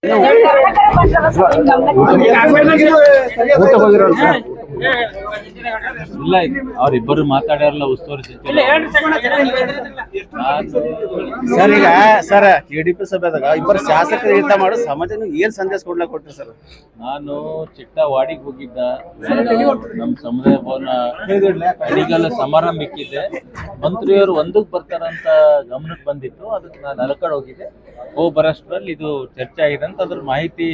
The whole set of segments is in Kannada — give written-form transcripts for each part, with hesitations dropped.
ಇಲ್ಲ ಅವ್ರಿಬ್ಬರು ಮಾತಾಡ್ಯಾರಲ್ಲ ಉಸ್ತುವಾರಿ ಸರ್. ಈಗ ಸರ್ ಕೆಡಿಪಿ ಸಭೆದಾಗ ಇಬ್ಬರು ಶಾಸಕರು ಯುದ್ಧ ಮಾಡೋ ಸಮಾಜನ ಏನ್ ಸಂದೇಶ ಕೊಟ್ರಿ ಸರ್? ನಾನು ಚಿಟ್ಟವಾಡಿಗೆ ಹೋಗಿದ್ದ, ನಮ್ಮ ಸಮುದಾಯ ಭವನ ಅಡಿಗಲ್ಲ ಸಮಾರಂಭಕ್ಕಿದ್ದೆ. ಮಂತ್ರಿಯವರು ಒಂದಕ್ಕೆ ಬರ್ತಾರಂತ ಗಮನಕ್ಕೆ ಬಂದಿತ್ತು. ಅದಕ್ಕೆ ನಾನು ಅಲಕಡೆ ಹೋಗಿದ್ದೆ. ಹೋಗಿ ಬರೋಷ್ಟರಲ್ಲಿ ಇದು ಚರ್ಚೆ ಆಗಿದೆ ಅಂತ ಅದ್ರ ಮಾಹಿತಿ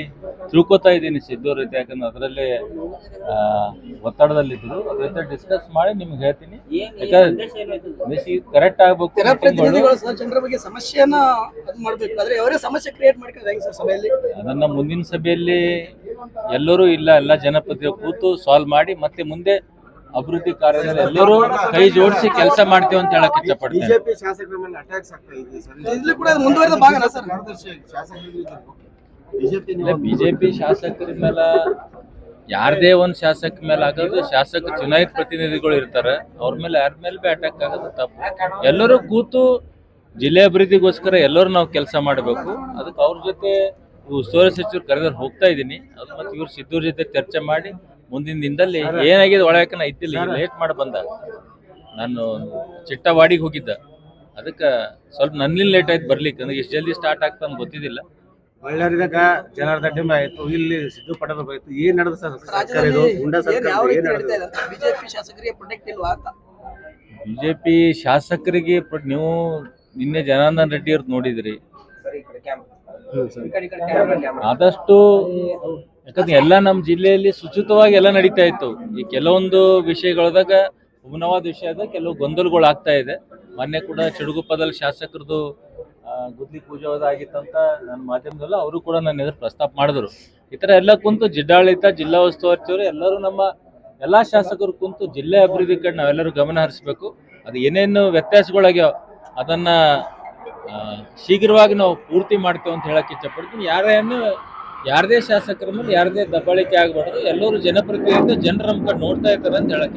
ತಿಳ್ಕೊತಾ ಇದ್ದೀನಿ ಸಿದ್ದೂರ್ ಐತೆ. ಯಾಕಂದ್ರೆ ಅದರಲ್ಲೇ ಒತ್ತಡದಲ್ಲಿದ್ರು. ಅದ್ರ ಜೊತೆ ಡಿಸ್ಕಸ್ ಮಾಡಿ ನಿಮ್ಗೆ ಹೇಳ್ತೀನಿ. ಕರೆಕ್ಟ್ ಆಗ್ಬೇಕು. ಜನರ ಬಗ್ಗೆ ಸಮಸ್ಯೆಯನ್ನ ಮಾಡ್ಬೇಕು, ಆದ್ರೆ ಅವರೇ ಸಮಸ್ಯೆ ಕ್ರಿಯೇಟ್ ಮಾಡ್ತಾರೆ ಸಭೆಯಲ್ಲಿ. ಅದನ್ನ ಮುಂದಿನ ಸಭೆಯಲ್ಲಿ ಎಲ್ಲರೂ ಇಲ್ಲ, ಎಲ್ಲ ಜನಪ್ರತಿನಿಧಿಗಳು ಕೂತು ಸಾಲ್ವ್ ಮಾಡಿ ಮತ್ತೆ ಮುಂದೆ ಅಭಿವೃದ್ಧಿ ಕಾರ್ಯದಲ್ಲಿ ಎಲ್ಲರೂ ಕೈ ಜೋಡಿಸಿ ಕೆಲಸ ಮಾಡ್ತೇವೆ ಅಂತ ಹೇಳಕ್ ಇಷ್ಟಪಡ್ತೇನೆ. ಬಿಜೆಪಿ ಶಾಸಕರ ಮೇಲೆ ಅಟ್ಯಾಕ್ಸ್ ಆಗ್ತಾ ಇದೆ ಸರ್. ಇದು ಕೂಡ ಮುಂದುವರೆದ ಭಾಗನಾ ಸರ್? ಬಿಜೆಪಿ ಶಾಸಕರ ಮೇಲೆ ಯಾರದೇ ಒಂದು ಶಾಸಕ ಮೇಲೆ ಆಗೋದು, ಶಾಸಕ ಚುನಾಯಿತ ಪ್ರತಿನಿಧಿಗಳು ಇರ್ತಾರೆ, ಅವ್ರ ಮೇಲೆ ಯಾರ ಮೇಲೆ ಬಿ ಅಟ್ಯಾಕ್ ಆಗೋದು ತಪ್ಪು. ಎಲ್ಲರೂ ಕೂತು ಜಿಲ್ಲೆ ಅಭಿವೃದ್ಧಿಗೋಸ್ಕರ ಎಲ್ಲರೂ ನಾವು ಕೆಲಸ ಮಾಡಬೇಕು. ಅದಕ್ಕೆ ಅವ್ರ ಜೊತೆ ಉಸ್ತುವಾರಿ ಸಚಿವರು ಕರೆದ್ರೆ ಹೋಗ್ತಾ ಇದ್ದೀನಿ. ಅದು ಮತ್ತೆ ಇವ್ರು ಸಿದ್ದೂರ್ ಜೊತೆ ಚರ್ಚೆ ಮಾಡಿ ಮುಂದಿನ ದಿನದಲ್ಲಿ ಏನಾಗಿದೆ ಒಳಗೆ ಇದ್ದಿಲ್ಲ, ಲೇಟ್ ಮಾಡಿ ಬಂದ. ನಾನು ಚಿಟ್ಟವಾಡಿಗೆ ಹೋಗಿದ್ದ, ಅದಕ್ಕೆ ಸ್ವಲ್ಪ ನನ್ನಿಂದ ಲೇಟ್ ಆಯ್ತು ಬರ್ಲಿಕ್ಕೆ. ನನಗೆ ಎಷ್ಟು ಜಲ್ದಿ ಸ್ಟಾರ್ಟ್ ಆಗ್ತಾ ಗೊತ್ತಿದ್ದಿಲ್ಲ. ಬಳ್ಳಾರಿದಾಗ ಜನರ ಡಿಂಬ ಆಯ್ತು, ಇಲ್ಲಿ ಸಿದ್ದು ಪಟೇಲ್ ಆಯ್ತು. ಏನ್ ನಡೆದ ಸರ್ ಸರ್ಕಾರ ಇದು ಗುಂಡಾ ಸರ್ಕಾರ? ಬಿಜೆಪಿ ಶಾಸಕರಿಗೆ ಪ್ರೊಟೆಕ್ಟ್ ಇಲ್ವಾ ಅಂತ? ಬಿಜೆಪಿ ಶಾಸಕರಿಗೆ ನೀವು ನಿನ್ನೆ ಜನಾರ್ದನ್ ರೆಡ್ಡಿ ಅವ್ರದ್ದು ನೋಡಿದ್ರಿ. ಆದಷ್ಟು ಯಾಕಂದ್ರೆ ಎಲ್ಲ ನಮ್ಮ ಜಿಲ್ಲೆಯಲ್ಲಿ ಶುಚಿತ್ವವಾಗಿ ಎಲ್ಲ ನಡೀತಾ ಇತ್ತು. ಈ ಕೆಲವೊಂದು ವಿಷಯಗಳದಾಗ ಹುಮನವಾದ ವಿಷಯದ ಕೆಲವು ಗೊಂದಲಗಳು ಆಗ್ತಾ ಇದೆ. ಮೊನ್ನೆ ಕೂಡ ಚಿಡುಗುಪ್ಪದಲ್ಲಿ ಶಾಸಕರದು ಗುದ್ಲಿ ಪೂಜೆ ಆಗಿತ್ತಂತ ನನ್ನ ಮಾಧ್ಯಮದಲ್ಲ, ಅವರು ಕೂಡ ನನ್ನ ಎದುರು ಪ್ರಸ್ತಾಪ ಮಾಡಿದ್ರು. ಈ ಥರ ಎಲ್ಲ ಕುಂತು ಜಿಲ್ಲಾಡಳಿತ, ಜಿಲ್ಲಾ ಉಸ್ತುವಾರಿ ಎಲ್ಲರೂ ನಮ್ಮ ಎಲ್ಲ ಶಾಸಕರು ಕುಂತು ಜಿಲ್ಲೆ ಅಭಿವೃದ್ಧಿ ಕಡೆ ನಾವೆಲ್ಲರೂ ಗಮನ ಹರಿಸಬೇಕು. ಅದು ಏನೇನು ವ್ಯತ್ಯಾಸಗಳಾಗ್ಯಾವ ಅದನ್ನ ಶೀಘ್ರವಾಗಿ ನಾವು ಪೂರ್ತಿ ಮಾಡ್ತೇವೆ ಅಂತ ಹೇಳಕ್ ಇಷ್ಟಪಡ್ತೀನಿ. ಯಾರದೇ ಶಾಸಕರ ಮೇಲೆ ಯಾರದೇ ದಬ್ಬಾಳಿಕೆ ಆಗಬಾರ್ದು. ಎಲ್ಲರೂ ಜನಪ್ರತಿನಿಧಿ, ಜನರ ನಮ್ಮ ಕಡೆ ನೋಡ್ತಾ ಇರ್ತಾರೆ ಅಂತ ಹೇಳಕ್